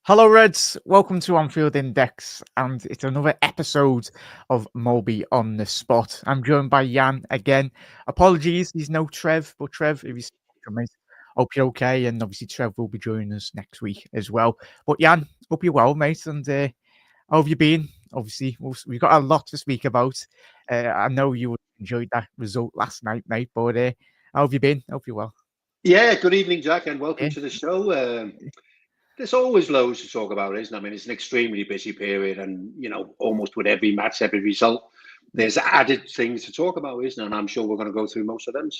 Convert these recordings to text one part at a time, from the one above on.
Hello, Reds. Welcome to Anfield Index, and it's another episode of Molby on the spot. I'm joined by Jan again. Apologies, he's no Trev, but Trev, if you see mate, hope you're okay. And obviously, Trev will be joining us next week as well. But Jan, hope you're well, mate. And how have you been? Obviously, we've got a lot to speak about. I know you enjoyed that result last night, mate. But how have you been? Hope you're well. Yeah, good evening, Jack, and welcome Yeah, to the show. There's always loads to talk about, isn't there? I mean, it's an extremely busy period, and almost with every match, every result, there's added things to talk about, isn't there? And I'm sure we're going to go through most of them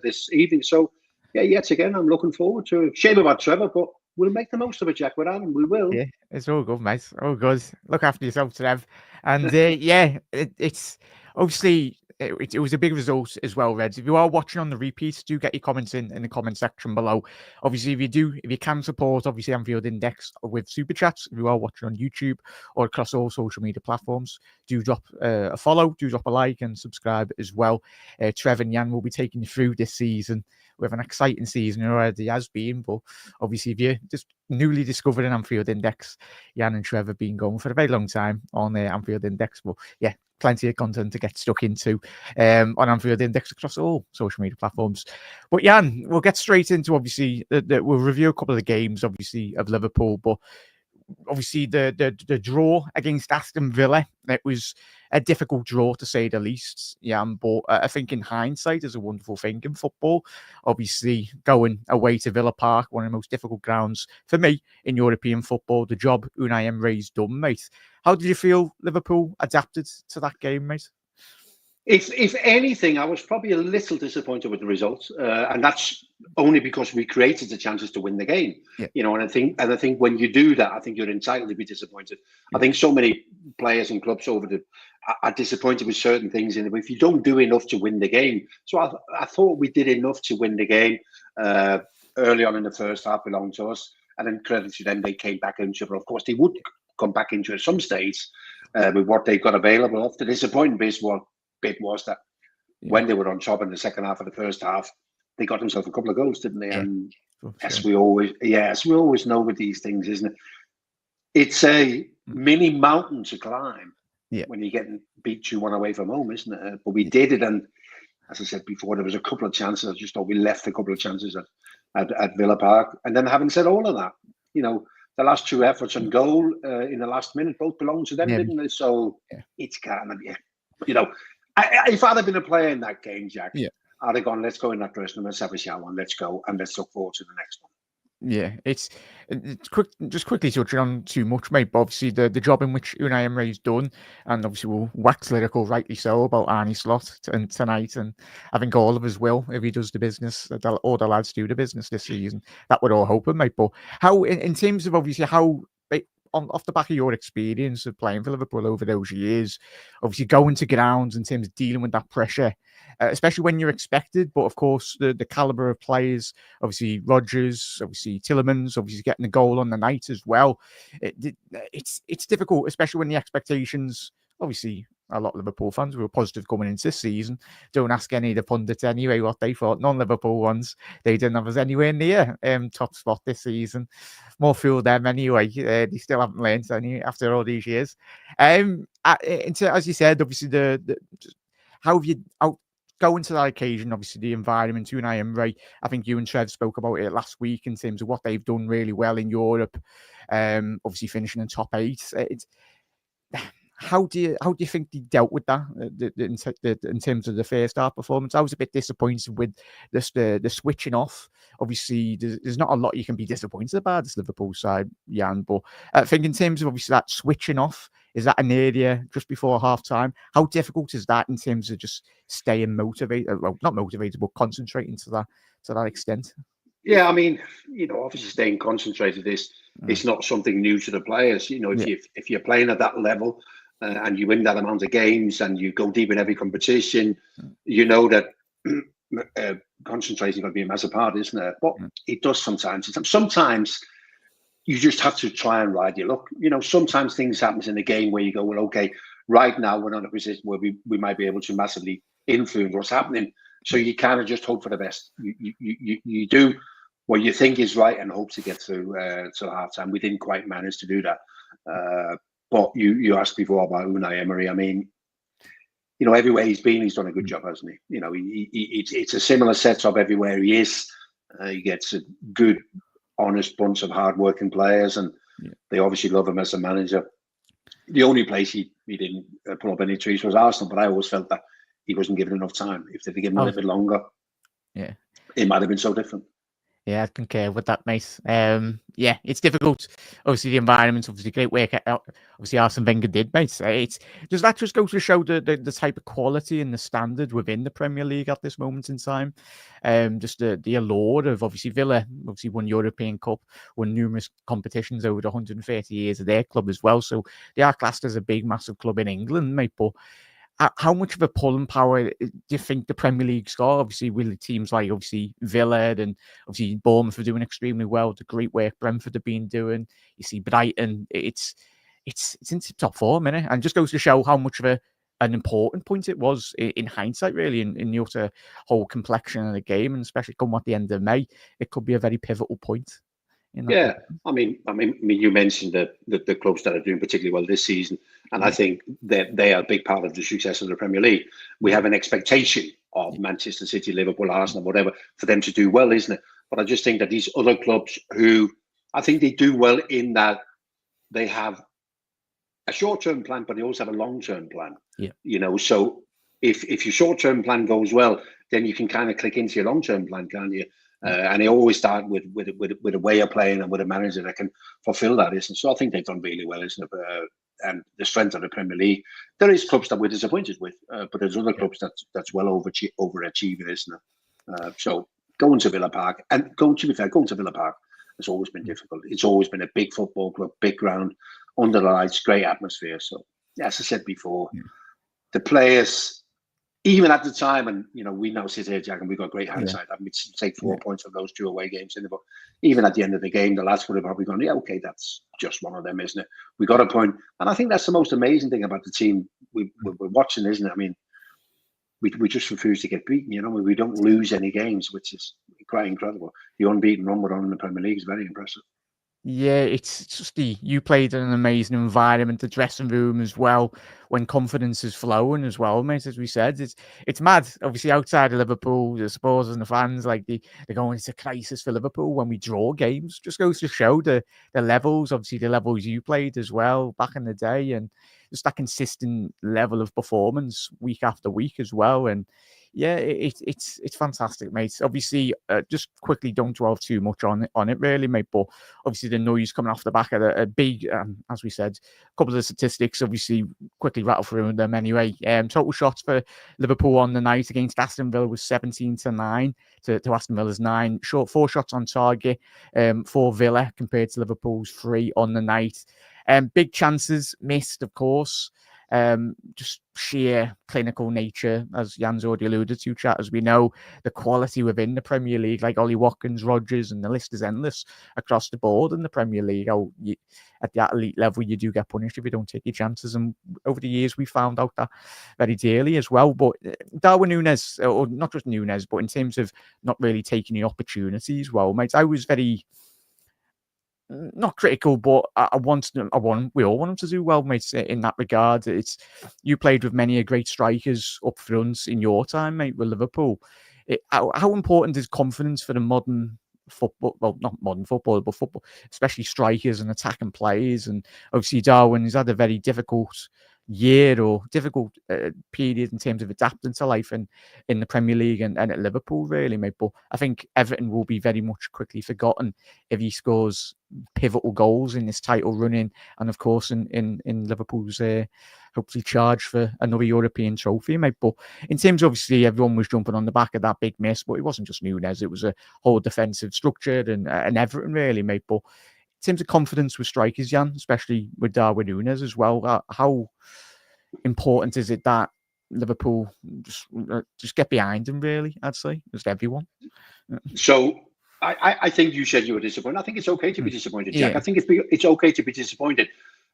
this evening. So, yeah, yet again, I'm looking forward to it. Shame about Trevor, but we'll make the most of it, Jack. Without him, we will. yeah, it's all good, mate. All good. Look after yourself, Trev. And yeah, it's obviously it was a big result as well, Reds. If you are watching on the repeat, do get your comments in the comment section below. Obviously, if you can support, obviously Anfield Index with super chats. If you are watching on YouTube or across all social media platforms, do drop a follow, do drop a like and subscribe as well. Trev and Jan will be taking you through this season. We have an exciting season already has been, but obviously if you're just newly discovered an Anfield Index, Jan and Trevor have been going for a very long time on the Anfield Index. But yeah, plenty of content to get stuck into on Anfield Index across all social media platforms. But Jan, we'll get straight into obviously we'll review a couple of the games, obviously of Liverpool, but obviously the draw against Aston Villa, it was a difficult draw to say the least. Yeah, but I think in hindsight is a wonderful thing in football. Obviously, going away to Villa Park, one of the most difficult grounds for me in European football. The job Unai Emery's done, mate. How did you feel Liverpool adapted to that game, mate? If anything, I was probably a little disappointed with the results, and that's only because we created the chances to win the game. Yeah, And I think when you do that, I think you're entitled to be disappointed. I yeah, think so many players and clubs are disappointed with certain things in it. But if you don't do enough to win the game, so I thought we did enough to win the game early on in the first half, belonged to us, and then credit to them, they came back into it. But of course, they would come back into it at some stage with what they got available. Off the disappointing bit was that yeah, when they were on top in the second half of the first half, they got themselves a couple of goals, didn't they? yeah, And for as sure. we always know with these things, isn't it? It's a Mm, mini mountain to climb yeah, when you're getting beat 2-1 away from home, isn't it? But we yeah, did it, and as I said before, there was a couple of chances. I just thought we left a couple of chances at Villa Park. And then having said all of that, you know, the last two efforts on goal in the last minute both belonged to them, yeah, didn't they? So yeah, it's kind of, yeah, you know, if I'd have been a player in that game, Jack, yeah. I'd have gone, let's go in that dressing room, let's have a shower, and let's go, and let's look forward to the next one. Yeah, it's quick. Just quickly touching on too much, mate. But obviously, the job in which Unai Emery's done, and obviously we'll wax lyrical, rightly so, about Arnie Slot and tonight, and I think all of us will if he does the business. All the lads do the business this season. That would all hope, mate. But how, in terms of obviously how. Off the back of your experience of playing for Liverpool over those years, obviously going to grounds in terms of dealing with that pressure, especially when you're expected, but of course the caliber of players, obviously Rodgers, obviously Tillemans, obviously getting the goal on the night as well. It's difficult, especially when the expectations, obviously a lot of Liverpool fans were positive coming into this season. Don't ask any of the pundits anyway what they thought. Non-Liverpool ones, they didn't have us anywhere near top spot this season. More fool them anyway. They still haven't learned any after all these years. As you said, obviously how have you going to that occasion, obviously the environment, Unai Emery, I think you and Trev spoke about it last week in terms of what they've done really well in Europe, obviously finishing in top eight. How do you think they dealt with that in terms of the first half performance? I was a bit disappointed with the switching off. Obviously, there's not a lot you can be disappointed about this Liverpool side, Jan. But I think in terms of obviously that switching off, is that an area just before half time? How difficult is that in terms of just staying motivated? Well, not motivated, but concentrating to that extent. Yeah, I mean, obviously staying concentrated is Mm, it's not something new to the players. If yeah, you're playing at that level and you win that amount of games and you go deep in every competition, mm, you know that concentrating got to be a massive part, isn't it? But mm, it does sometimes. Sometimes you just have to try and ride your luck. Sometimes things happens in the game where you go, well, okay, right now we're not in a position where we might be able to massively influence what's happening. So yeah, you kind of just hope for the best. You do what you think is right and hope to get through till half time. We didn't quite manage to do that. But you asked before about Unai Emery. I mean, everywhere he's been, he's done a good job, hasn't he? It's a similar setup everywhere he is. He gets a good, honest bunch of hard-working players, and they obviously love him as a manager. The only place he didn't pull up any trees was Arsenal, but I always felt that he wasn't given enough time. If they'd given him a little bit longer, it might have been so different. Yeah, I concur with that, mate. It's difficult. Obviously, the environment, obviously, great work. Obviously, Arsene Wenger did, mate. Does that just go to show the type of quality and the standard within the Premier League at this moment in time? Just the allure of, obviously, Villa, obviously won European Cup, won numerous competitions over the 130 years of their club as well. So they are classed as a big, massive club in England, mate. But how much of a pulling power do you think the Premier League's got? Obviously, with teams like obviously Villa and obviously Bournemouth are doing extremely well. The great work Brentford have been doing. You see Brighton, it's into top form, innit? And just goes to show how much of an important point it was in hindsight, really, in the utter whole complexion of the game, and especially come at the end of May, it could be a very pivotal point. Yeah, I mean, you mentioned the clubs that are doing particularly well this season, and I think that they are a big part of the success of the Premier League. We have an expectation of Manchester City, Liverpool, Arsenal, whatever, for them to do well, isn't it? But I just think that these other clubs who I think they do well in that they have a short-term plan, but they also have a long-term plan. So if your short-term plan goes well, then you can kind of click into your long-term plan, can't you? And they always start with a way of playing and with a manager that can fulfill that, isn't it? So I think they've done really well, isn't it? And the strength of the Premier League, there is clubs that we're disappointed with, but there's other clubs that's well overachieving, isn't it? So going to Villa Park, and going to Villa Park has always been difficult. It's always been a big football club, big ground, under the lights, great atmosphere. So as I said before, the players, even at the time, and we now sit here, Jack, and we've got great hindsight. I mean, take 4 points from those 2 away games in the book. Even at the end of the game, the lads would have probably gone, yeah, okay, that's just one of them, isn't it? We got a point. And I think that's the most amazing thing about the team we're watching, isn't it? I mean, we just refuse to get beaten, we don't lose any games, which is quite incredible. The unbeaten run we're on in the Premier League is very impressive. Yeah, it's just you played in an amazing environment, the dressing room as well, when confidence is flowing as well, mate. As we said, it's mad. Obviously, outside of Liverpool, the supporters and the fans, like they're going, it's a crisis for Liverpool when we draw games. Just goes to show the levels, obviously the levels you played as well back in the day, and just that consistent level of performance week after week as well. And yeah, it's fantastic, mate. Obviously, just quickly, don't dwell too much on it, really, mate. But obviously, the noise coming off the back of a big, as we said, a couple of the statistics. Obviously, quickly rattle through them anyway. Total shots for Liverpool on the night against Aston Villa was 17-9 to Aston Villa's 9. 4 shots on target for Villa compared to Liverpool's 3 on the night. Big chances missed, of course. Just sheer clinical nature, as Jan's already alluded to, chat, as we know, the quality within the Premier League, like Ollie Watkins, Rodgers, and the list is endless across the board in the Premier League. At the elite level, you do get punished if you don't take your chances. And over the years, we found out that very dearly as well. But Darwin Nunez, or not just Nunez, but in terms of not really taking the opportunities, well, mate, I was very... not critical, but we all want him to do well, mate, in that regard. You played with many great strikers up front in your time, mate, with Liverpool. How important is confidence for the modern football? Well, not modern football, but football, especially strikers and attacking players. And obviously, Darwin has had a very difficult year or difficult period in terms of adapting to life in the Premier League and at Liverpool, really, mate. But I think Everton will be very much quickly forgotten if he scores pivotal goals in this title running, and of course in Liverpool's hopefully charge for another European trophy, mate. But in terms of, obviously, everyone was jumping on the back of that big miss, but it wasn't just Nunez, it was a whole defensive structure and Everton, really, mate. But in terms of confidence with strikers, Jan, especially with Darwin Nunez as well, how important is it that Liverpool just get behind him, really, I'd say, just everyone? So I think you said you were disappointed. I think it's okay to be disappointed, Jack. I think it's okay to be disappointed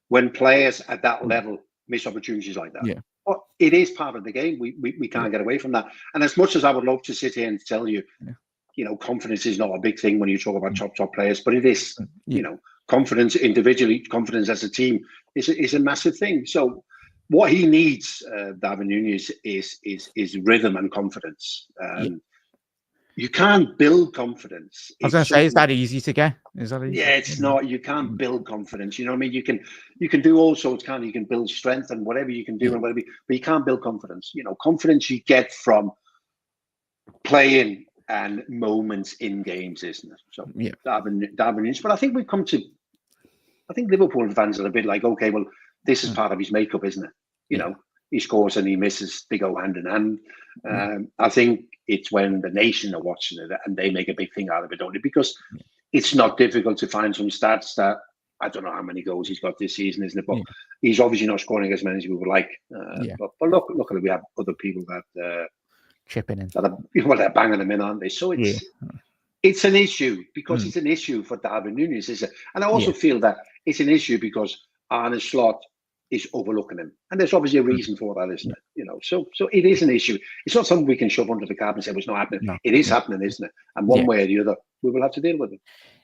when players at that level miss opportunities like that. But it is part of the game. We can't get away from that. And as much as I would love to sit here and tell you, confidence is not a big thing when you talk about top players, but it is. Yeah. Confidence individually, confidence as a team is a massive thing. So what he needs, Darwin Nunez, is rhythm and confidence. You can't build confidence. I was going to say, is that easy to get? Is that easy? Yeah, it's not. You can't build confidence. You know what I mean? You can do all sorts. You can build strength and whatever you can do and whatever, but you can't build confidence. Confidence you get from playing and moments in games, isn't it? So Darwin Nunez. But I think Liverpool fans are a bit like, okay, well, this is part of his makeup, isn't it? He scores and he misses. They go hand in hand. I think it's when the nation are watching it and they make a big thing out of it, don't they? Because it's not difficult to find some stats that, I don't know how many goals he's got this season, isn't it? But he's obviously not scoring as many as we would like. But luckily we have other people that chipping in. They're banging them in, aren't they? So it's an issue because it's an issue for Darwin Nunez, is it? And I also feel that it's an issue because Arne Slot is overlooking him, and there's obviously a reason for that, isn't it? So it is an issue. It's not something we can shove under the carpet and say, well, it's not happening. No. It is happening, isn't it? And one way or the other, we will have to deal with it.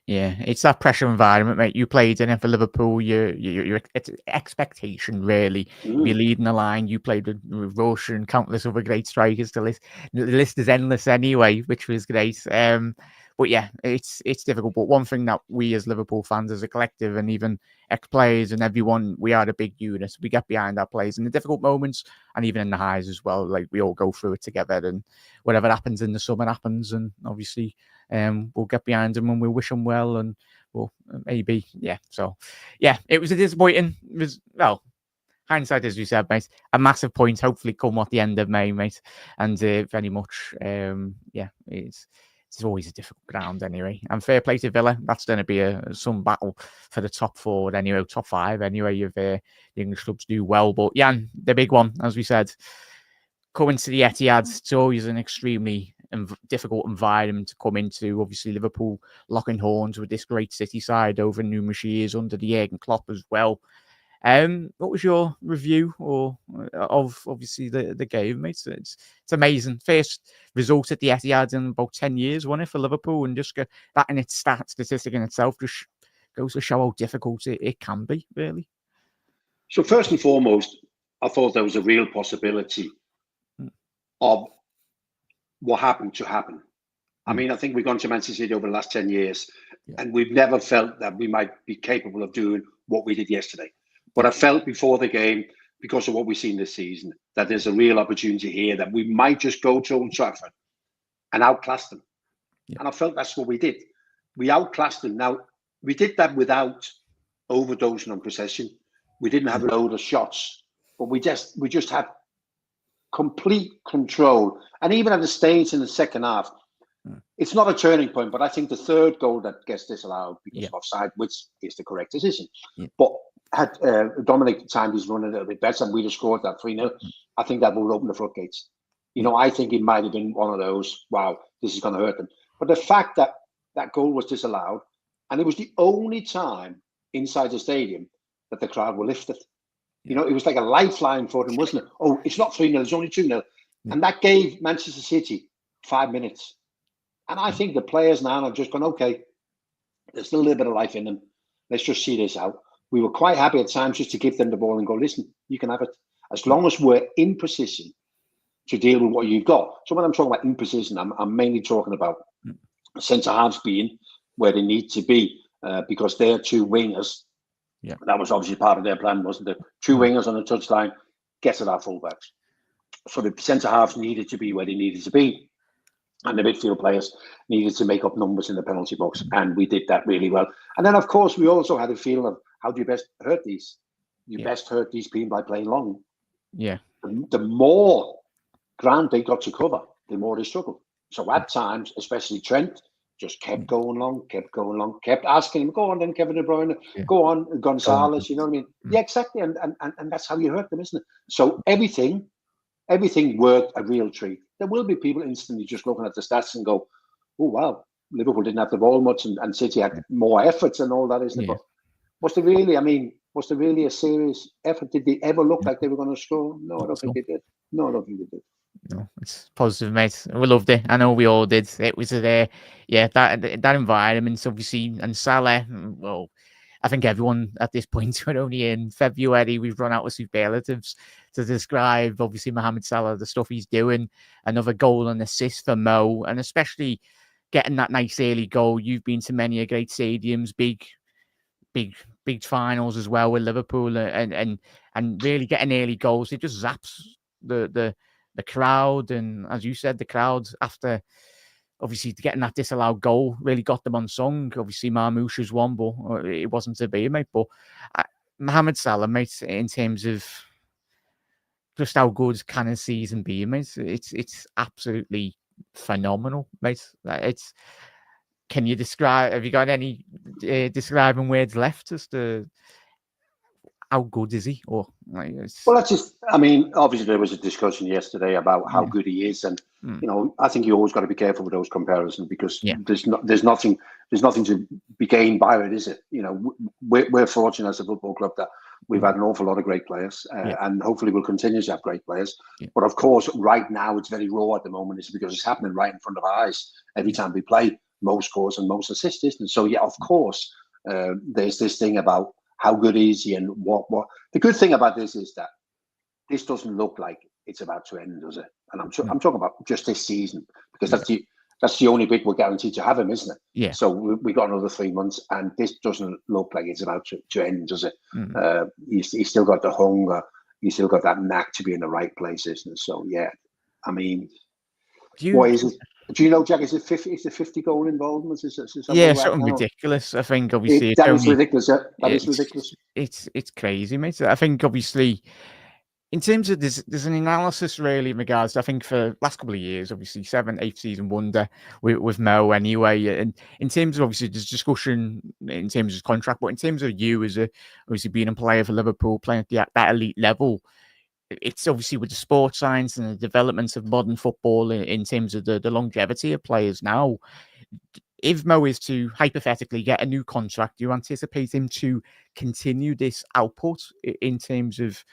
Yeah, it's that pressure environment, mate. You played in it for Liverpool. It's expectation, really. You're leading the line. You played with Rocha and countless other great strikers. The list is endless anyway, which was great. But yeah, it's difficult. But one thing that we as Liverpool fans, as a collective, and even ex-players and everyone, we are the big unit. We get behind our players in the difficult moments and even in the highs as well. Like, we all go through it together, and whatever happens in the summer happens. And obviously, we'll get behind them and we'll wish them well. And well, maybe, So, it was a disappointing. Hindsight, as you said, mate, a massive point. Hopefully, come at the end of May, mate. And very much, it's always a difficult ground anyway. And fair play to Villa. That's going to be some battle for the top four anyway, top five anyway, if the English clubs do well. But the big one, as we said, coming to the Etihad, it's always an extremely difficult environment to come into. Obviously, Liverpool locking horns with this great City side over numerous years under the Jurgen Klopp as well. What was your review of obviously the game, mate? It's amazing. First result at the Etihad in about 10 years, wasn't it, for Liverpool? And just that in its statistic in itself just goes to show how difficult it can be, really. So first and foremost, I thought there was a real possibility of what happened to happen. I mean, I think we've gone to Manchester City over the last 10 years, and we've never felt that we might be capable of doing what we did yesterday. But I felt before the game, because of what we've seen this season, that there's a real opportunity here that we might just go to Old Trafford and outclass them. And I felt that's what we did. We outclassed them. Now, we did that without overdosing on possession. We didn't have a load of shots, but we just had complete control. And even at the stage in the second half, it's not a turning point, but I think the third goal that gets disallowed because of offside, which is the correct decision. But had Dominic timed his run a little bit better and we'd have scored that 3-0, I think that would open the floodgates. I think it might have been one of those, wow, this is going to hurt them. But the fact that that goal was disallowed, and it was the only time inside the stadium that the crowd were lifted. It was like a lifeline for them, wasn't it? Oh, it's not 3-0, it's only 2-0. And that gave Manchester City 5 minutes. And I think the players now have just gone, okay, there's still a little bit of life in them. Let's just see this out. We were quite happy at times just to give them the ball and go, listen, you can have it. As long as we're in position to deal with what you've got. So when I'm talking about in position, I'm mainly talking about centre-halves being where they need to be because they're two wingers. That was obviously part of their plan, wasn't it? Two wingers on the touchline, get at our fullbacks. So the centre-halves needed to be where they needed to be. And the midfield players needed to make up numbers in the penalty box. And we did that really well. And then, of course, we also had a feeling of how do you best hurt these? You best hurt these people by playing long. The more ground they got to cover, the more they struggled. So at times, especially Trent, just kept going long, kept asking him, go on then, Kevin De Bruyne, go on, Gonzalez, you know what I mean? Yeah, exactly. And that's how you hurt them, isn't it? So everything worked a real treat. There will be people instantly just looking at the stats and go, oh, wow, Liverpool didn't have the ball much and City had more efforts and all that, isn't it? But was there really a serious effort? Did they ever look like they were going to score? No, I don't think they did. No, it's positive, mate. We loved it. I know we all did. It was that environment, obviously, and Salah. Well, I think everyone at this point, we're only in February, we've run out of superlatives to describe, obviously, Mohamed Salah, the stuff he's doing. Another goal and assist for Mo, and especially getting that nice early goal. You've been to many a great stadiums, big finals as well with Liverpool, and really getting early goals. It just zaps the crowd, and as you said, the crowd after obviously getting that disallowed goal really got them on song. Obviously, Marmoush one, but it wasn't to be, mate. But Mohamed Salah, mate, in terms of just how good can a season be, mate? It's absolutely phenomenal, mate. It's Can you describe? Have you got any describing words left as to how good is he? Or well, that's just. I mean, obviously there was a discussion yesterday about how good he is, and I think you always got to be careful with those comparisons because there's nothing to be gained by it, is it? We're fortunate as a football club that we've had an awful lot of great players, and hopefully we'll continue to have great players. But of course, right now it's very raw at the moment, is because it's happening right in front of our eyes every time we play. Most scores and most assists, isn't it? So of course, there's this thing about how good is he and what. The good thing about this is that this doesn't look like it's about to end, does it? And I'm talking about just this season, because that's the only bit we're guaranteed to have him, isn't it? Yeah. So we got another 3 months, and this doesn't look like it's about to end, does it? He's still got the hunger. He's still got that knack to be in the right place, isn't it? So I mean, what is it? Do you know, Jack? Is it 50? Is the 50 goal involvement? Is something ridiculous. I think obviously that is ridiculous. That is ridiculous. It's crazy, mate. I think obviously, in terms of there's an analysis really in regards to, I think, for the last couple of years, obviously 7th, 8th season wonder with Mo anyway. And in terms of obviously there's discussion in terms of his contract, but in terms of you as obviously being a player for Liverpool, playing at that elite level. It's obviously with the sports science and the development of modern football in terms of the longevity of players now. If Mo is to hypothetically get a new contract, do you anticipate him to continue this output in terms of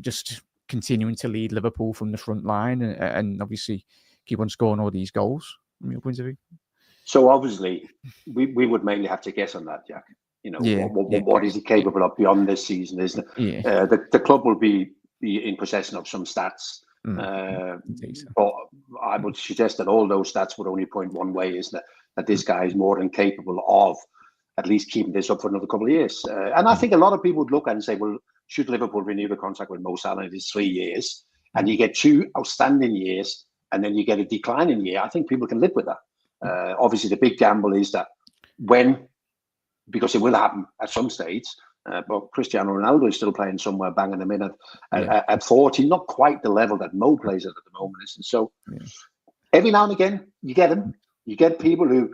just continuing to lead Liverpool from the front line and obviously keep on scoring all these goals from your point of view? So obviously, we would mainly have to guess on that, Jack. What is he capable of beyond this season, isn't it? The club will be in possession of some stats, but I would suggest that all those stats would only point one way, isn't it? That this guy is more than capable of at least keeping this up for another couple of years. And I think a lot of people would look at it and say, well, should Liverpool renew the contract with Mo Salah? It is 3 years, and you get 2 outstanding years, and then you get a declining year. I think people can live with that. Obviously, the big gamble is that because it will happen at some stage. But Cristiano Ronaldo is still playing somewhere banging them in at 40, not quite the level that Mo plays at the moment. So every now and again, you get them. You get people who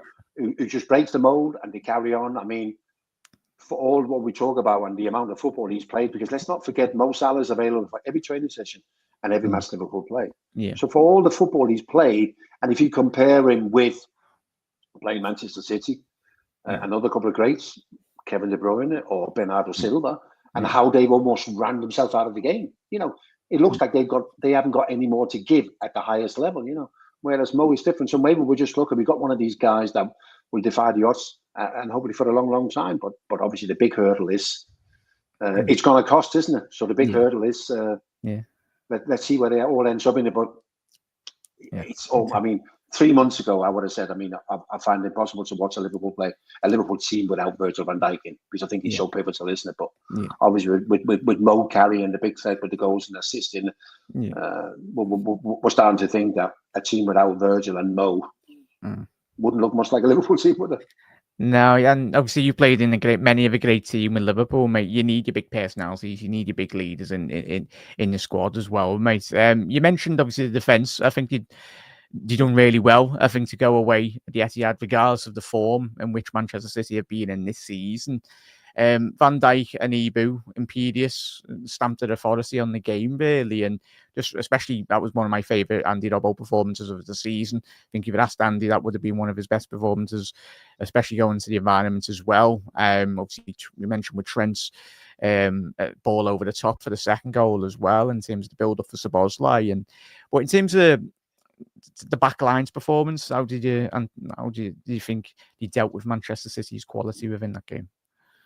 just breaks the mold and they carry on. I mean, for all what we talk about and the amount of football he's played, because let's not forget, Mo Salah is available for every training session and every match Liverpool play. So for all the football he's played, and if you compare him with playing Manchester City, another couple of greats, Kevin De Bruyne or Bernardo Silva, and how they've almost ran themselves out of the game. It looks like they haven't got any more to give at the highest level. Whereas Mo is different. So maybe we're just lucky we got one of these guys that will defy the odds and hopefully for a long, long time. But obviously the big hurdle is it's going to cost, isn't it? So the big hurdle is let's see where they all ends up in it. But it's all. I mean, 3 months ago, I would have said, I find it impossible to watch a Liverpool team without Virgil van Dijk in, because I think he's so pivotal, isn't it? But obviously, with Mo carrying the big threat with the goals and assisting, we're starting to think that a team without Virgil and Mo wouldn't look much like a Liverpool team, would it? No, and obviously you played in many of a great team in Liverpool, mate. You need your big personalities, you need your big leaders in the squad as well, mate. You mentioned obviously the defence. I think you've done really well, I think, to go away at the Etihad, regardless of the form in which Manchester City have been in this season. Van Dijk and Ibu, imperious, stamped an authority on the game, really. And just especially, that was one of my favourite Andy Robbo performances of the season. I think if you'd asked Andy, that would have been one of his best performances, especially going to the environment as well. Obviously, we mentioned with Trent's ball over the top for the second goal as well, in terms of the build-up for Szoboszlai. And But in terms of the back line's performance, how do you think you dealt with Manchester City's quality within that game?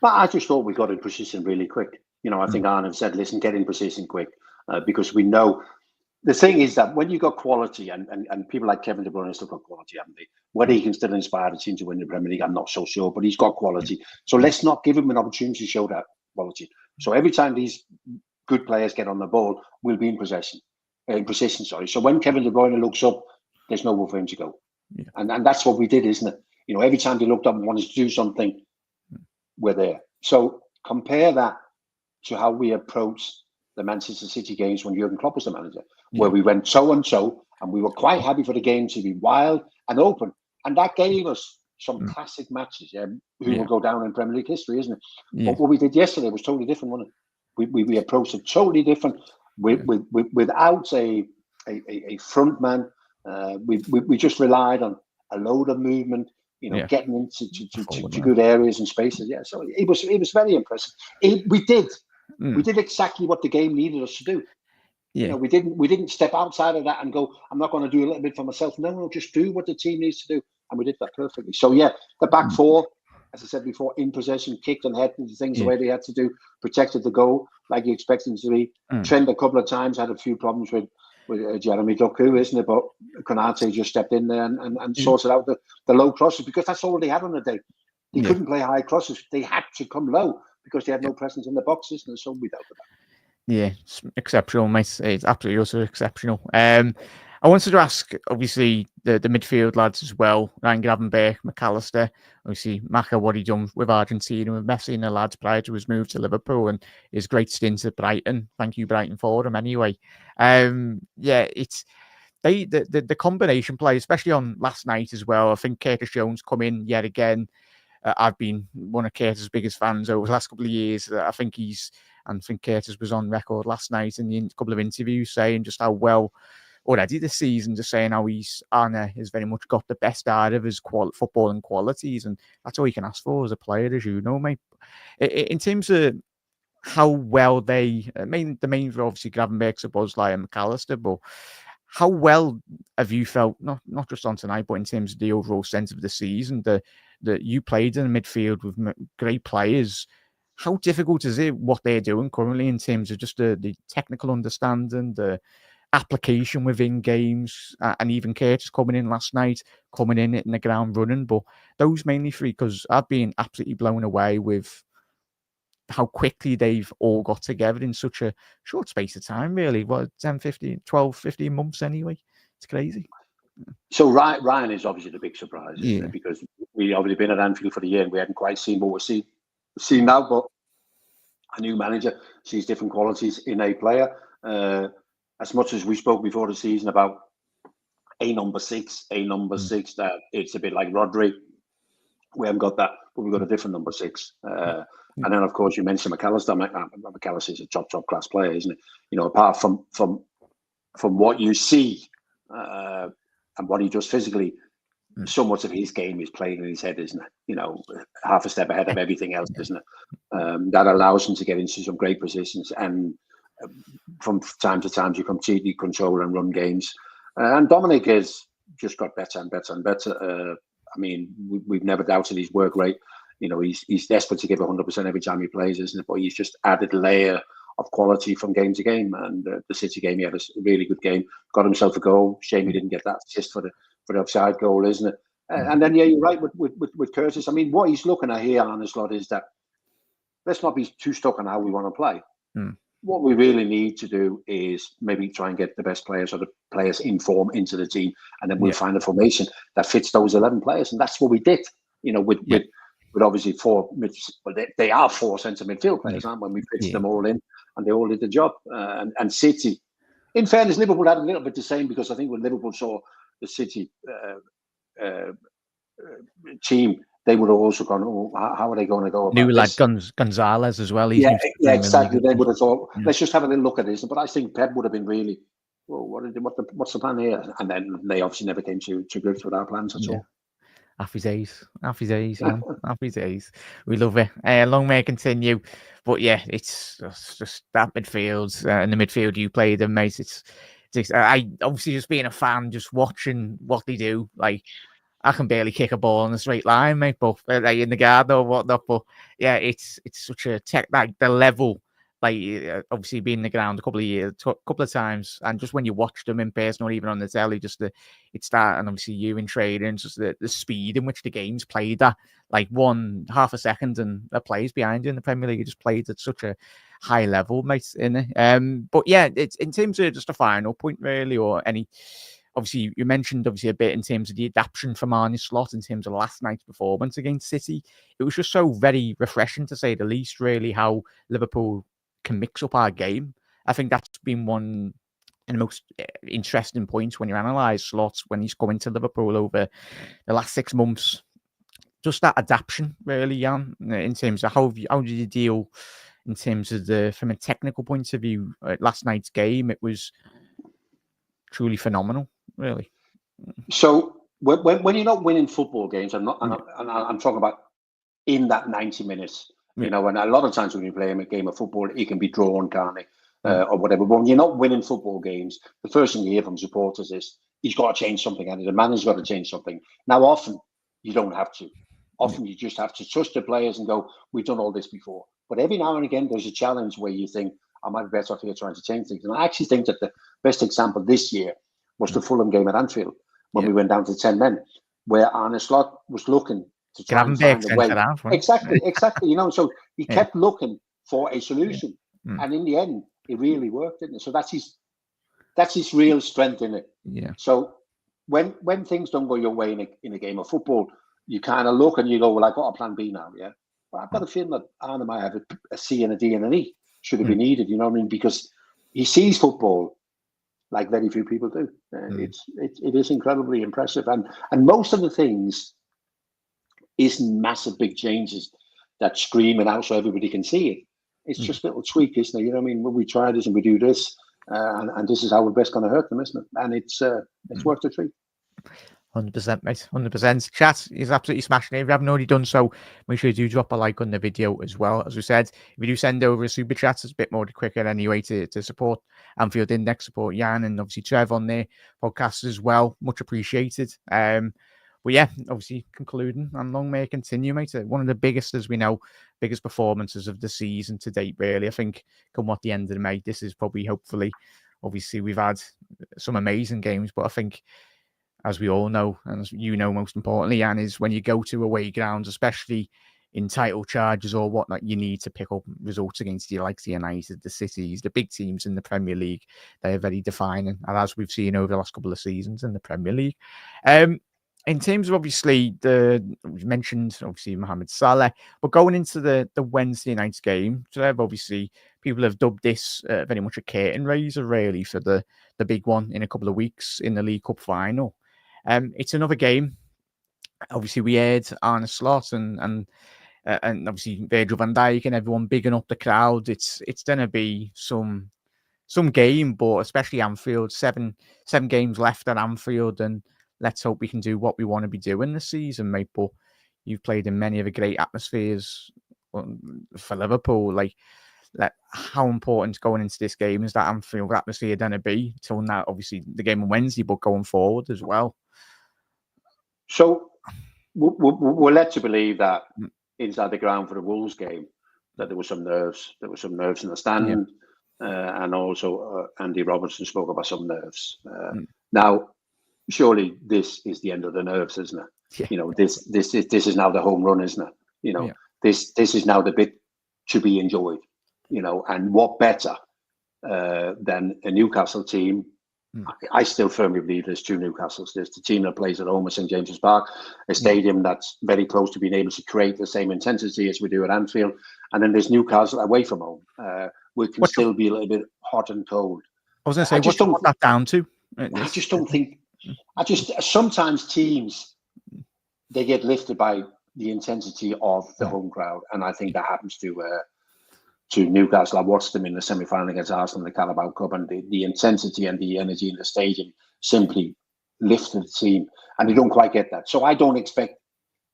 But I just thought we got in position really quick. I think Arnold said, listen, get in position quick, because we know. The thing is that when you got quality, and people like Kevin De Bruyne still got quality, haven't they? Whether he can still inspire the team to win the Premier League, I'm not so sure, but he's got quality. So let's not give him an opportunity to show that quality. So every time these good players get on the ball, we'll be in position. So when Kevin De Bruyne looks up, there's nowhere for him to go. Yeah. And that's what we did, isn't it? Every time they looked up and wanted to do something, we're there. So compare that to how we approached the Manchester City games when Jurgen Klopp was the manager, where we went so and so, and we were quite happy for the game to be wild and open. And that gave us some classic matches, who will go down in Premier League history, isn't it? Yeah. But what we did yesterday was totally different, wasn't it? We approached it totally different, without a front man. We just relied on a load of movement, getting into good areas and spaces. Yeah, so it was very impressive. We did exactly what the game needed us to do. Yeah. We didn't step outside of that and go, I'm not going to do a little bit for myself. No, just do what the team needs to do. And we did that perfectly. So yeah, the back four, as I said before, in possession, kicked and headed the things the way they had to do, protected the goal like you expect them to be. Trent a couple of times had a few problems with Jeremy Doku, isn't it? But Konate just stepped in there and sorted out the low crosses, because that's all they had on the day. They couldn't play high crosses. They had to come low because they had no presence in the box, isn't it? So we dealt with that. Yeah, it's exceptional, mate. It's absolutely also exceptional. I wanted to ask, obviously, the midfield lads as well, Ryan Gravenberch, McAllister, obviously, Maka, what he done with Argentina, with Messi and the lads prior to his move to Liverpool and his great stint at Brighton. Thank you, Brighton, for him anyway. It's the combination play, especially on last night as well. I think Curtis Jones come in yet again. I've been one of Curtis' biggest fans over the last couple of years. I think Curtis was on record last night in a couple of interviews saying just how well already this season, just saying how Arne has very much got the best out of his footballing qualities, and that's all you can ask for as a player, as you know, mate. In terms of how well the main obviously Gravenberch's a Bosley and McAllister, but how well have you felt, not just on tonight, but in terms of the overall sense of the season, that you played in the midfield with great players? How difficult is it what they're doing currently in terms of just the technical understanding, the application within games, and even Curtis coming in last night, coming in hitting the ground running? But those mainly three, because I've been absolutely blown away with how quickly they've all got together in such a short space of time, really. 12, 15 months anyway. It's crazy. So Ryan is obviously the big surprise, isn't it? Because we obviously been at Anfield for the year and we hadn't quite seen what we're seeing now. But a new manager sees different qualities in a player. As much as we spoke before the season about a number six, that it's a bit like Rodri. We haven't got that, but we've got a different number six. And then, of course, you mentioned McAllister. McAllister is a top class player, isn't it? Apart from what you see and what he does physically, so much of his game is playing in his head, isn't it? Half a step ahead of everything else, isn't it? That allows him to get into some great positions and from time to time to completely control and run games. And Dominic has just got better and better and better. We've never doubted his work rate. He's desperate to give 100% every time he plays, isn't it? But he's just added a layer of quality from game to game. And the City game, he had a really good game. Got himself a goal. Shame he didn't get that assist for the offside goal, isn't it? And then, you're right with Curtis. What he's looking at here, Arne Slot, is that let's not be too stuck on how we want to play. What we really need to do is maybe try and get the best players or the players in form into the team, and then we'll find a formation that fits those 11 players. And that's what we did, with obviously four, they are four centre midfield players, aren't when we pitched them all in, and they all did the job. And City, in fairness, Liverpool had a little bit the same, because I think when Liverpool saw the City team, they would have also gone, how are they going to go about New this? like Gonzalez as well. Yeah, exactly. They would have thought, let's just have a little look at this. But I think Pep would have been really, well, what's the plan here? And then they obviously never came to grips with our plans at all. Happy days, man. Happy days. We love it. Long may it continue. But yeah, it's just that midfield and the midfield you played, and mate, I obviously just being a fan, just watching what they do. Like, I can barely kick a ball in a straight line, mate, but like in the garden or whatnot. But yeah, it's such a tech, like the level. Like, obviously being in the ground a couple of times, and just when you watch them in person or even on the telly, just it's that, and obviously you in trading, just the speed in which the game's played at, like half a second, and the players behind you in the Premier League just played at such a high level, mate. In it. But yeah, it's in terms of just a final point, really, or any. Obviously, you mentioned obviously a bit in terms of the adaptation from Arne Slot in terms of last night's performance against City. It was just so very refreshing, to say the least, really, how Liverpool can mix up our game. I think that's been one of the most interesting points when you analyse Slot when he's coming to Liverpool over the last 6 months. Just that adaptation, really, Jan, in terms of how did you deal in terms of from a technical point of view, last night's game. It was truly phenomenal, really. So when you're not winning football games, I'm talking about in that 90 minutes. You know, and a lot of times when you play a game of football, it can be drawn, can't it, or whatever. But when you're not winning football games, the first thing you hear from supporters is he's got to change something, and the manager's got to change something. Now, often you don't have to. Often you just have to trust the players and go, we've done all this before. But every now and again, there's a challenge where you think, I might be better off here trying to change things. And I actually think that the best example this year was the Fulham game at Anfield when we went down to 10 men, where Arne Slot was looking to try and find a way. Exactly. You know, so he kept looking for a solution. And in the end, it really worked, didn't it? So that's his real strength in it. Yeah. So when things don't go your way in a game of football, you kind of look and you go, well, I've got a plan B now, yeah? But I've got a feeling that Arne might have a C and a D and an E, should it be needed, you know what I mean? Because he sees football like very few people do. It is incredibly impressive. And most of the things isn't massive big changes that scream it out so everybody can see it. It's just little tweak, isn't it? You know what I mean? When we try this and we do this, and this is how we're best going to hurt them, isn't it? And it's worth the treat. 100%, mate. 100%. Chat is absolutely smashing it. If you haven't already done so, make sure you do drop a like on the video as well. As we said, if you do send over a super chat, it's a bit more quicker anyway to support Anfield Index, support Jan and obviously Trev on their podcast as well. Much appreciated. But yeah, obviously concluding, and long may it continue, mate. One of the biggest, as we know, biggest performances of the season to date, really. I think come what the end of the May, this is probably, hopefully, obviously we've had some amazing games, but I think, as we all know, and as you know, most importantly, Anne, is when you go to away grounds, especially in title charges or whatnot, you need to pick up results against the likes of the United, the Cities, the big teams in the Premier League. They're very defining, and as we've seen over the last couple of seasons in the Premier League. In terms of obviously we mentioned obviously Mohamed Salah, but going into the Wednesday night's game, so obviously people have dubbed this very much a curtain raiser, really, for the big one in a couple of weeks in the League Cup final. It's another game. Obviously, we heard Arne Slot and obviously Virgil van Dijk and everyone bigging up the crowd. It's going to be some game, but especially Anfield. Seven games left at Anfield, and let's hope we can do what we want to be doing this season, mate. But you've played in many of the great atmospheres for Liverpool. Like how important going into this game is that Anfield atmosphere going to be till now? Obviously, the game on Wednesday, but going forward as well. So we're led to believe that inside the ground for the Wolves game, that there were some nerves. There were some nerves in the stand, and also Andy Robertson spoke about some nerves. Now, surely this is the end of the nerves, isn't it? Yeah. You know, this is now the home run, isn't it? You know, this is now the bit to be enjoyed. You know, and what better than a Newcastle team? I still firmly believe there's two Newcastles. There's the team that plays at home at St James's Park, a stadium that's very close to being able to create the same intensity as we do at Anfield. And then there's Newcastle away from home, we can still be a little bit hot and cold. I was going to say, what do you want that down to? I just don't think. Sometimes teams, they get lifted by the intensity of the home crowd, and I think that happens to Newcastle. I watched them in the semi-final against Arsenal in the Carabao Cup, and the intensity and the energy in the stadium simply lifted the team, and they don't quite get that. So I don't expect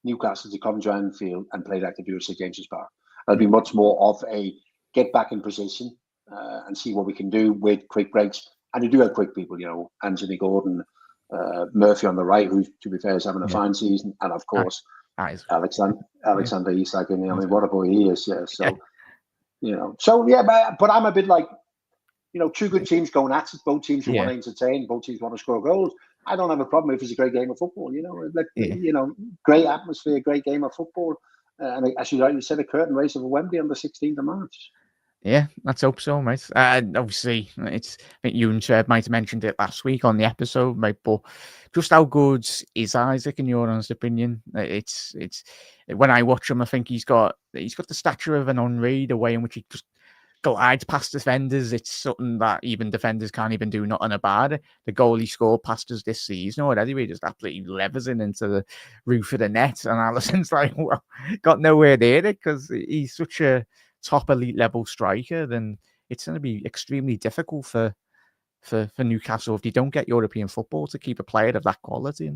Newcastle to come to Anfield and play like they do at St James's Park. It'll be much more of a get back in position and see what we can do with quick breaks And you do have quick people, Anthony Gordon, Murphy on the right, who, to be fair, is having a fine season, and of course Alexander Isak. And I mean, what a boy he is! Yeah, so but I'm a bit like, two good teams going at it, both teams who want to entertain, both teams want to score goals. I don't have a problem if it's a great game of football. Great atmosphere, great game of football, and as you rightly said, a curtain race over Wembley on the 16th of March. Yeah, let's hope so, mate. Obviously, I think you and Seb might have mentioned it last week on the episode, mate. But just how good is Isaac, in your honest opinion? It's when I watch him, I think he's got the stature of an Henry, the way in which he just glides past defenders. It's something that even defenders can't even do nothing about it. The goal he scored past us this season already, he just absolutely levers it into the roof of the net, and Alisson's like, well, got nowhere near it because he's such a top elite level striker. Then it's going to be extremely difficult for Newcastle if they don't get European football to keep a player of that quality.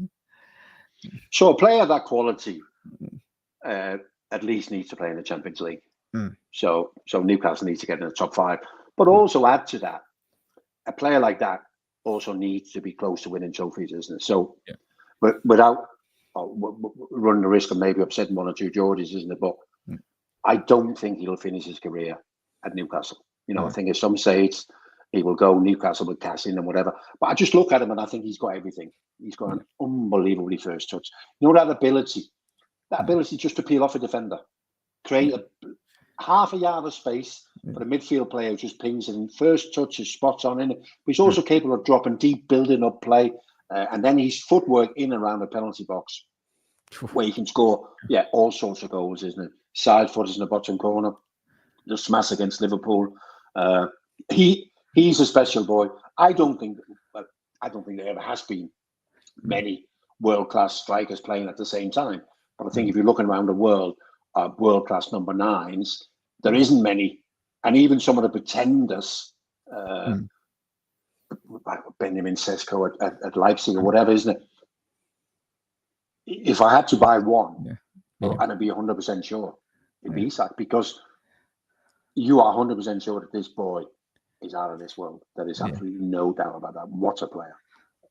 So a player of that quality at least needs to play in the Champions League. So Newcastle needs to get in the top 5. But also add to that, a player like that also needs to be close to winning trophies, isn't it? So without running the risk of maybe upsetting one or two Geordies, isn't it? But I don't think he'll finish his career at Newcastle. I think if some say he will go, Newcastle will cash in and whatever. But I just look at him and I think he's got everything. He's got an unbelievably first touch. That ability just to peel off a defender, create half a yard of space for a midfield player who just pings it in. First touch is spots on in it. But he's also capable of dropping deep, building up play. And then his footwork in and around the penalty box, where he can score, all sorts of goals, isn't it? Side footers in the bottom corner, the smash against Liverpool. He's a special boy. I don't think there ever has been many world-class strikers playing at the same time. But I think if you're looking around the world, world-class number 9s, there isn't many. And even some of the pretenders, like Benjamin Sesko at Leipzig or whatever, isn't it? If I had to buy one, and I'd be 100% sure, it'd be Isak, because you are 100% sure that this boy is out of this world. There is absolutely no doubt about that. What a player.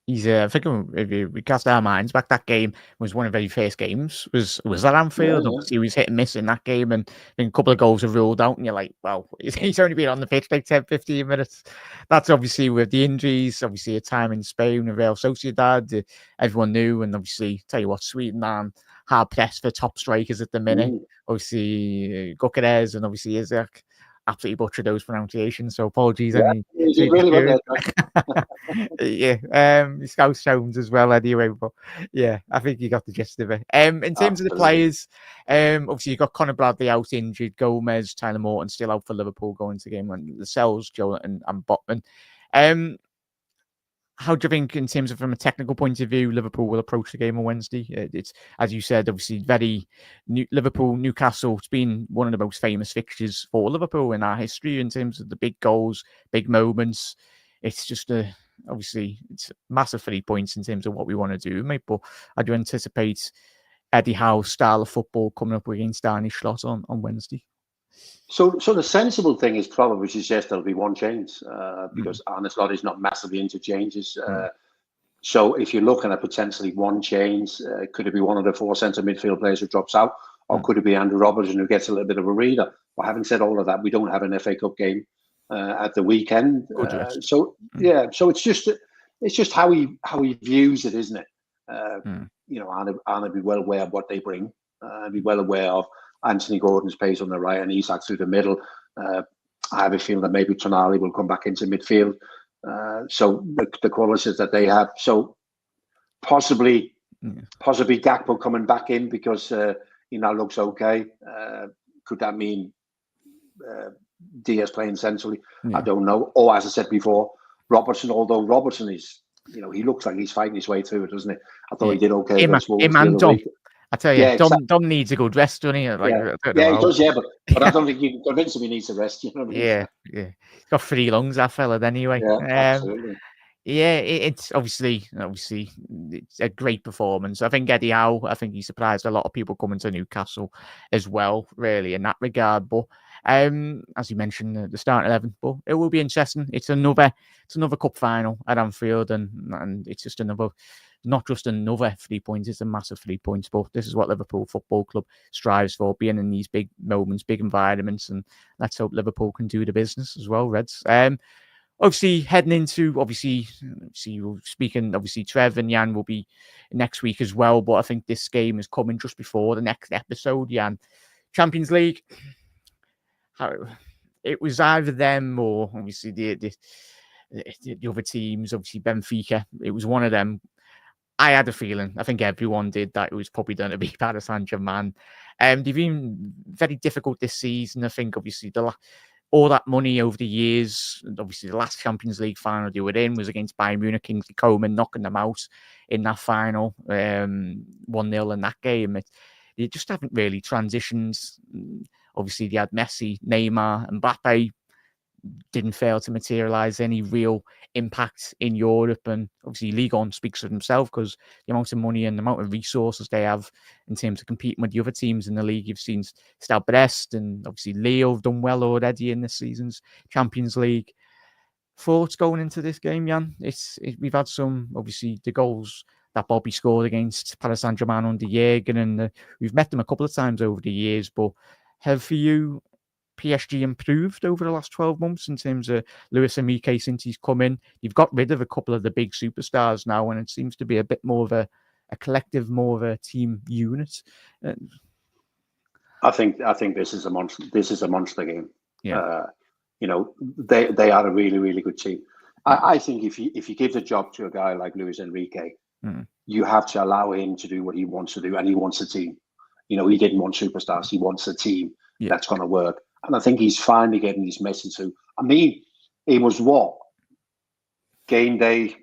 He's I think if we cast our minds back, that game was one of the very first games. Was at Anfield. Obviously, he was hit and miss in that game, and then a couple of goals are ruled out, and you're like, well, he's only been on the pitch like 10, 15 minutes. That's obviously with the injuries, obviously a time in Spain with Real Sociedad, everyone knew, and obviously, tell you what, Sweden are hard pressed for top strikers at the minute. Obviously, Gyökeres and obviously Isak. Absolutely butchered those pronunciations, so apologies. Scouse Jones as well, anyway. But I think you got the gist of it. In terms of the players, obviously you got Conor Bradley out injured, Gomez, Tyler Morton still out for Liverpool going to game, and Lascelles, Joe and Botman. How do you think, in terms of from a technical point of view, Liverpool will approach the game on Wednesday? It's, as you said, obviously very Liverpool, Newcastle. It's been one of the most famous fixtures for Liverpool in our history in terms of the big goals, big moments. It's just obviously it's massive 3 points in terms of what we want to do, mate. But I do anticipate Eddie Howe's style of football coming up against Arne Slot on Wednesday. So the sensible thing is probably to suggest there'll be one change because Arne Slot is not massively into changes. So if you're looking at potentially one change, could it be one of the 4 centre midfield players who drops out, or could it be Andrew Robertson who gets a little bit of a reader? But having said all of that, we don't have an FA Cup game at the weekend, so it's just how he views it, isn't it? Arne be well aware of what they bring, be well aware of Anthony Gordon's pace on the right and Isak through the middle. I have a feeling that maybe Tonali will come back into midfield. So the qualities that they have. So possibly Gakpo coming back in because he now looks okay. Could that mean Diaz playing centrally? I don't know. Or as I said before, Robertson, although Robertson is, he looks like he's fighting his way through it, doesn't he? I thought he did okay against Wolves. I tell you, Dom needs a good rest, doesn't he? He does, but I don't think you can convince him he needs a rest. You know what I mean? He's got 3 lungs, that fella, anyway. Yeah, absolutely. Yeah, it's obviously it's a great performance. I think Eddie Howe, I think he surprised a lot of people coming to Newcastle as well, really, in that regard. But as you mentioned, the start 11, but it will be interesting. It's another cup final at Anfield, and it's just not just another 3 points. It's a massive 3 points. But this is what Liverpool Football Club strives for, being in these big moments, big environments, and let's hope Liverpool can do the business as well, Reds. Obviously, heading into speaking, Trev and Jan will be next week as well. But I think this game is coming just before the next episode, Jan. Champions League. It was either them or obviously the other teams. Obviously, Benfica. It was one of them. I had a feeling. I think everyone did that. It was probably going to be Paris Saint-Germain. They've been very difficult this season. I think obviously all that money over the years. Obviously, the last Champions League final they were in was against Bayern Munich, Kingsley Coman knocking them out in that final, 1-0 in that game. They just haven't really transitioned. Obviously, they had Messi, Neymar, and Mbappe. Didn't fail to materialise any real impact in Europe. And obviously, Ligue 1 speaks for themselves because the amount of money and the amount of resources they have in terms of competing with the other teams in the league. You've seen Stade Brest and obviously Lille have done well already in this season's Champions League. Thoughts going into this game, Jan? We've had some, obviously, the goals that Bobby scored against Paris Saint-Germain under Jürgen, and we've met them a couple of times over the years, but have for you PSG improved over the last 12 months in terms of Luis Enrique since he's come in? You've got rid of a couple of the big superstars now, and it seems to be a bit more of a collective, more of a team unit. I think this is a monster. This is a monster game. Yeah. They are a really, really good team. I think if you give the job to a guy like Luis Enrique, you have to allow him to do what he wants to do, and he wants a team. He didn't want superstars. He wants a team that's going to work. And I think he's finally getting his message through. I mean, it was what? Game day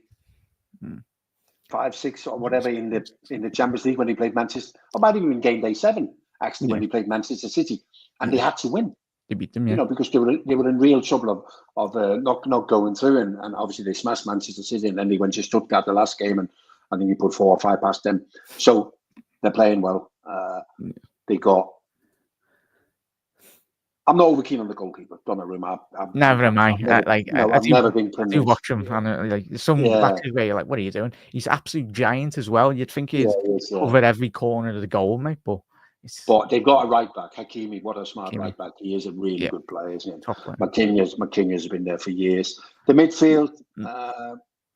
5, 6 or whatever in the Champions League when he played Manchester. Or might even been game day 7, actually, when he played Manchester City. And they had to win. They beat them, yeah. Because they were in real trouble of not going through. And obviously they smashed Manchester City, and then they went to Stuttgart the last game, and I think he put 4 or 5 past them. So they're playing well. They got... I'm not over keen on the goalkeeper. Don't know. Never am I. I've never been convinced. You watch him, and some matches where you're like, "What are you doing?" He's absolute giant as well. You'd think he'd cover every corner of the goal, mate. But they've got a right back, Hakimi. What a smart right back! He is a really good player, isn't he? McKinney has been there for years. The midfield.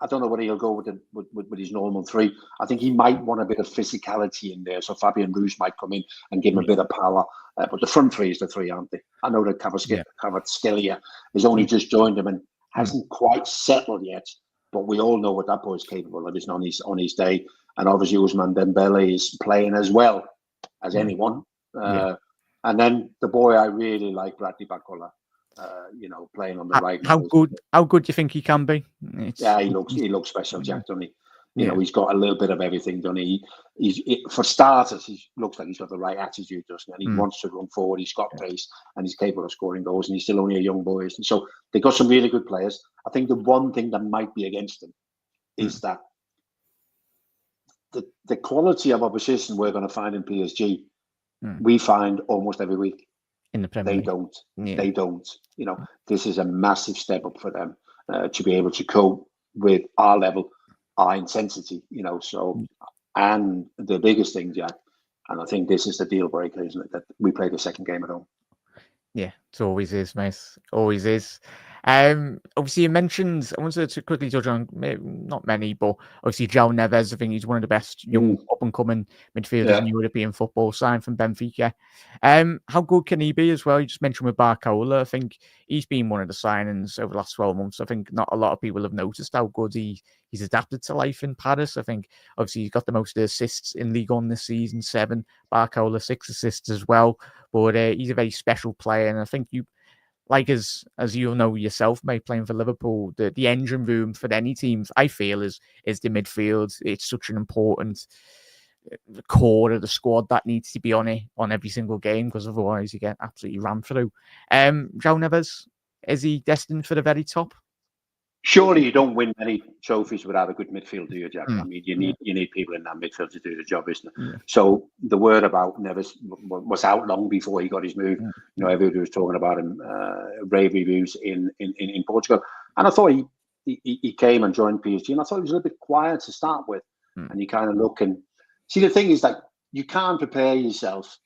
I don't know whether he'll go with his normal 3. I think he might want a bit of physicality in there. So Fabian Ruiz might come in and give him a bit of power. But the front 3 is the 3, aren't they? I know that Kvaratskhelia has only just joined him and hasn't quite settled yet. But we all know what that boy is capable of. He's on his day. And obviously Ousmane Dembele is playing as well as anyone. And then the boy I really like, Bradley Barcola. Playing on the right. How good do you think he can be? He looks special, Jack, doesn't he? He's got a little bit of everything, doesn't he? For starters, he looks like he's got the right attitude, doesn't he? And he wants to run forward. He's got pace, and he's capable of scoring goals. And he's still only a young boy, and so they got some really good players. I think the one thing that might be against them is that the quality of opposition we're going to find in PSG, we find almost every week. In the Premier League. They don't. This is a massive step up for them to be able to cope with our level, our intensity. So, and the biggest thing, Jack, and I think this is the deal breaker, isn't it? That we play the second game at home. Yeah, it always is, mate. Always is. Obviously, you mentioned, I wanted to quickly touch on, not many, but obviously, João Neves. I think he's one of the best young up-and-coming midfielders in European football, signed from Benfica. How good can he be as well? You just mentioned with Barcola. I think he's been one of the signings over the last 12 months. I think not a lot of people have noticed how good he's adapted to life in Paris. I think, obviously, he's got the most assists in Ligue 1 this season, 7. Barcola, 6 assists as well. But he's a very special player, and I think as you know yourself, mate, playing for Liverpool, the engine room for any teams, I feel, is the midfield. It's such an important core of the squad that needs to be on it on every single game, because otherwise you get absolutely rammed through. João Neves, is he destined for the very top? Surely you don't win many trophies without a good midfield, do you, Jack? I mean, you need people in that midfield to do the job, isn't it? Yeah. So the word about Neves was out long before he got his move. You know, everybody was talking about him, rave reviews in Portugal, and I thought he came and joined PSG, and I thought he was a little bit quiet to start with, and you kind of look and see. The thing is that you can't prepare yourself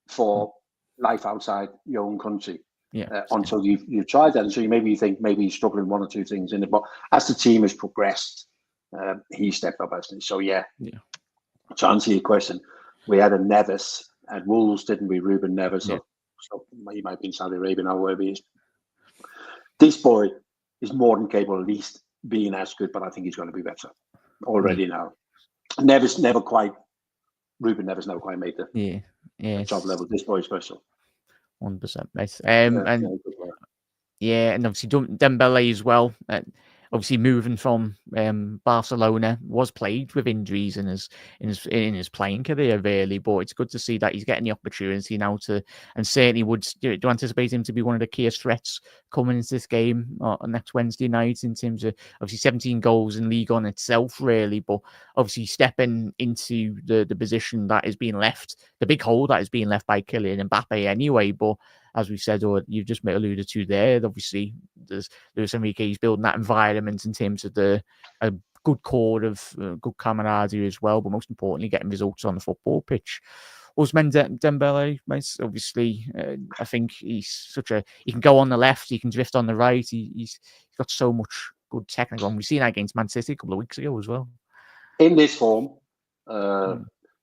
for life outside your own country. Until you've tried that, and so you think maybe he's struggling one or two things in it. But as the team has progressed, he stepped up, hasn't he? So to answer your question, we had a Neves at Wolves, didn't we? Ruben Neves. So he might be in Saudi Arabia now, wherever he is. This boy is more than capable of at least being as good, but I think he's going to be better already now. Neves never quite. Ruben Neves never quite made the top level. This boy is special. 100%, mate. And obviously Dembele as well. Obviously moving from Barcelona, was plagued with injuries in his playing career, really. But it's good to see that he's getting the opportunity now and certainly would do anticipate him to be one of the key threats coming into this game next Wednesday night, in terms of obviously 17 goals in league on itself, really. But obviously stepping into the position that is being left, the big hole that is being left by Kylian Mbappe anyway. But as we said, or you've just alluded to there, obviously Luis Enrique is building that environment in terms of a good core of good camaraderie as well, but most importantly, getting results on the football pitch. Ousmane Dembele, obviously, I think he can go on the left, he can drift on the right. He's got so much good technical, and we've seen that against Man City a couple of weeks ago as well. In this form,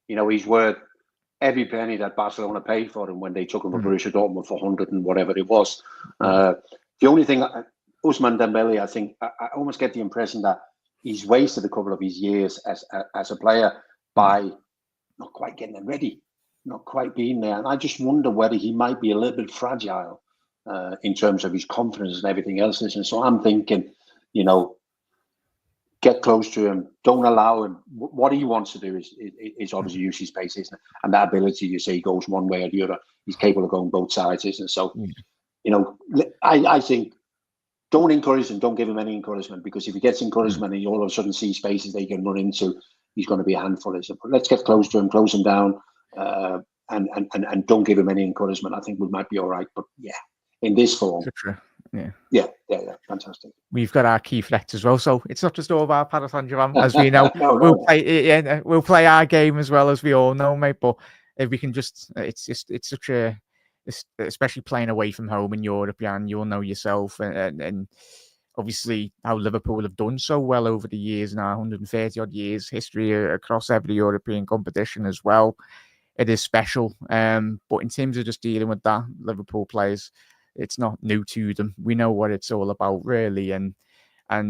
he's worth every penny that Barcelona paid for him when they took him for Borussia Dortmund for 100 and whatever it was. The only thing, Ousmane Dembele, I think, I almost get the impression that he's wasted a couple of his years as a player by not quite getting them ready, not quite being there. And I just wonder whether he might be a little bit fragile in terms of his confidence and everything else. And so I'm thinking, get close to him. Don't allow him. What he wants to do is obviously use his pace, isn't it? And that ability, you say, goes one way or the other. He's capable of going both sides, isn't it? So, I think don't encourage him. Don't give him any encouragement, because if he gets encouragement and you all of a sudden see spaces they can run into, he's going to be a handful. So let's get close to him, close him down, and don't give him any encouragement. I think we might be all right. But in this form. Yeah, fantastic. We've got our key threats as well, so it's not just all about Paris Saint-Germain, as we know. We'll play our game as well, as we all know, mate. But if we can it's such a, especially playing away from home in Europe, and you'll know yourself, and obviously how Liverpool have done so well over the years now, 130 odd years history across every European competition as well. It is special, but in terms of just dealing with that, Liverpool players, it's not new to them. We know what it's all about, really. And I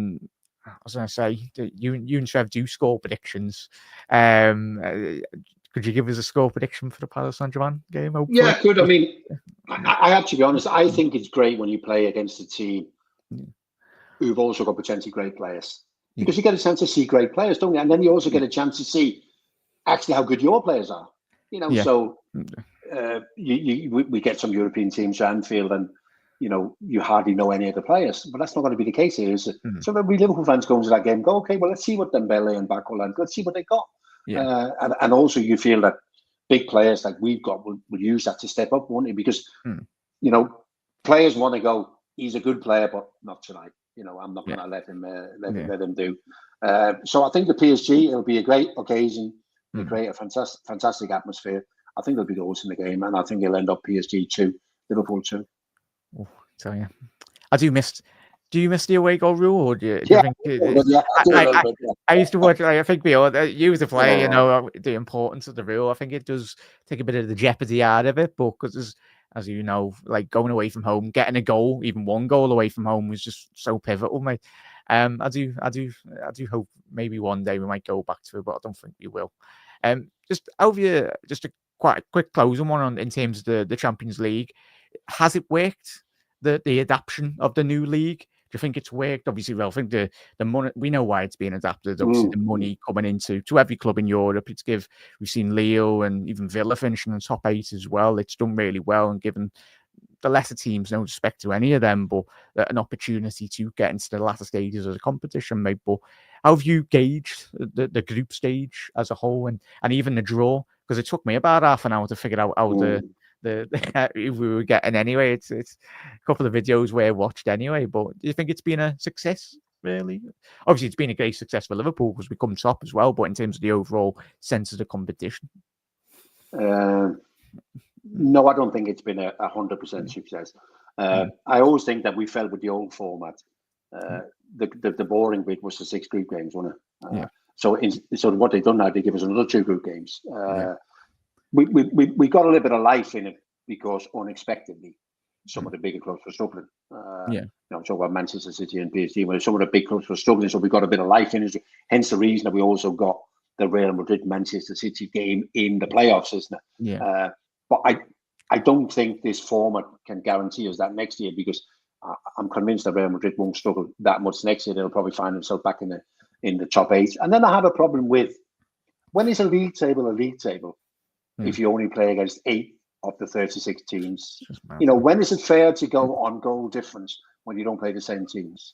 was going to say, you and Trev do score predictions. Could you give us a score prediction for the Paris Saint-Germain game? Hopefully? Yeah, I could. I mean, I have to be honest. I think it's great when you play against a team who've also got potentially great players, because you get a chance to see great players, don't you? And then you also get a chance to see actually how good your players are. So we get some European teams to Anfield, and you hardly know any of the players, but that's not going to be the case here, is it? So we Liverpool fans go into that game, go, okay, well, let's see what Dembele and Bakola, let's see what they got. And also you feel that big players like we've got will use that to step up, won't it? Because players want to go, he's a good player, but not tonight. I'm not going to let him do. So I think the PSG, it'll be a great occasion, a fantastic atmosphere. I think there'll be goals in the game, and I think it'll end up PSG 2, Liverpool 2. Oh, tell you, do you miss the away goal rule, or do you think? I used to watch. I think you as a player, the importance of the rule. I think it does take a bit of the jeopardy out of it, but because as you know, like going away from home, getting a goal, even one goal away from home, was just so pivotal, mate. I do hope maybe one day we might go back to it, but I don't think we will. Just a quite a quick closing one in terms of the Champions League. Has it worked? The adaptation of the new league? Do you think it's worked? Obviously, well, I think the money, we know why it's being adapted. Obviously, the money coming into every club in Europe. We've seen Leo and even Villa finishing in the top 8 as well. It's done really well and given the lesser teams, no respect to any of them, but an opportunity to get into the latter stages of the competition, mate. But how have you gauged the group stage as a whole, and even the draw? Because it took me about half an hour to figure out how the we were getting anyway. It's a couple of videos where I watched anyway. But do you think it's been a success? Really? Obviously, it's been a great success for Liverpool because we come top as well. But in terms of the overall sense of the competition, no, I don't think it's been 100% success. I always think that we fell with the old format. The boring bit was the 6 group games, wasn't it? So what they've done now, they give us another 2 group games. We got a little bit of life in it because unexpectedly some of the bigger clubs were struggling. I'm talking about Manchester City and PSG, where some of the big clubs were struggling, so we got a bit of life in it. Hence the reason that we also got the Real Madrid Manchester City game in the playoffs, isn't it? But I don't think this format can guarantee us that next year, because I'm convinced that Real Madrid won't struggle that much next year. They'll probably find themselves back in the top 8. And then I have a problem with, when is a league table if you only play against 8 of the 36 teams? When is it fair to go on goal difference when you don't play the same teams?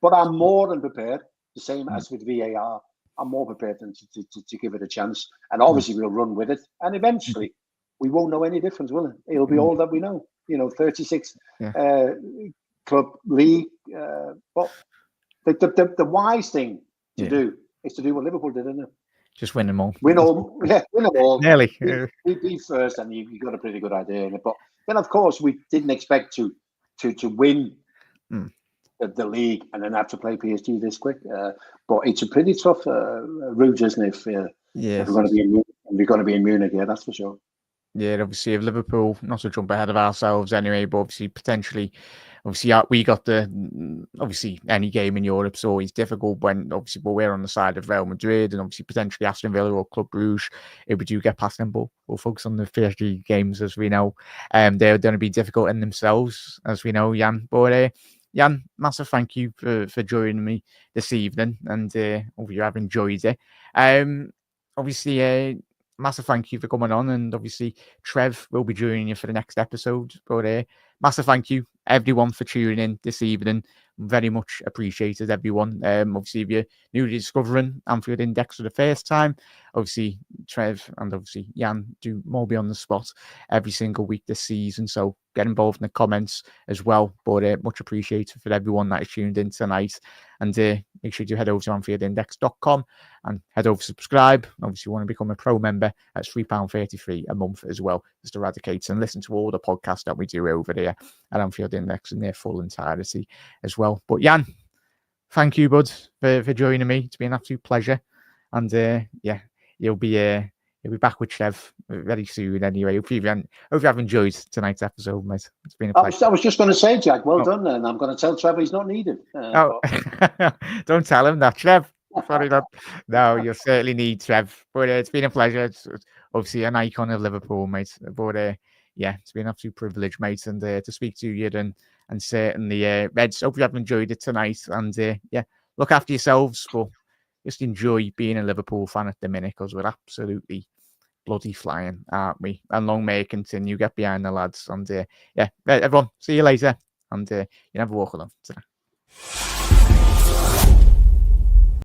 But I'm more than prepared, the same as with VAR. I'm more prepared than to give it a chance. And obviously we'll run with it. And eventually we won't know any difference, will it? It'll be all that we know. 36 club league. But the wise thing to do is to do what Liverpool did, isn't it? Just win them all. Win them all. Nearly. We beat first, and you got a pretty good idea in it. But then, of course, we didn't expect to win the league and then have to play PSG this quick. But it's a pretty tough route, isn't it? If we're going to be in Munich, that's for sure. Yeah, obviously, if Liverpool, not to jump ahead of ourselves anyway, but obviously, potentially, we got obviously, any game in Europe is always difficult when, but we're on the side of Real Madrid and obviously potentially Aston Villa or Club Brugge. If we do get past them, but we'll focus on the PSG games, as we know. They're going to be difficult in themselves, as we know, Jan. But Jan, massive thank you for joining me this evening, and hope you have enjoyed it. Massive thank you for coming on, and obviously Trev will be joining you for the next episode. But massive thank you everyone for tuning in this evening. Very much appreciated, everyone. Obviously, if you're newly discovering Anfield Index for the first time, obviously Trev and obviously Jan do Molby on the spot every single week this season, so get involved in the comments as well. But much appreciated for everyone that is tuned in tonight. And make sure you head over to AnfieldIndex.com and head over to subscribe. Obviously, you want to become a pro member. That's £3.33 a month as well, just to eradicate and listen to all the podcasts that we do over there at Anfield Index in their full entirety as well. But Jan, thank you, bud, for joining me. It's been an absolute pleasure. And you'll be back with Trev very soon anyway. Hope you have enjoyed tonight's episode, mate. It's been a pleasure. I was just going to say, Jack, well done, and I'm going to tell Trev he's not needed. Don't tell him that, Trev. Sorry, no, you'll certainly need Trev. But it's been a pleasure. It's obviously an icon of Liverpool, mate. But it's been an absolute privilege, mate, and to speak to you and certainly Reds. Hope you have enjoyed it tonight, and look after yourselves, but just enjoy being a Liverpool fan at the minute, because we're absolutely bloody flying, aren't we? And long may it continue. Get behind the lads, and everyone, see you later, and you never walk alone.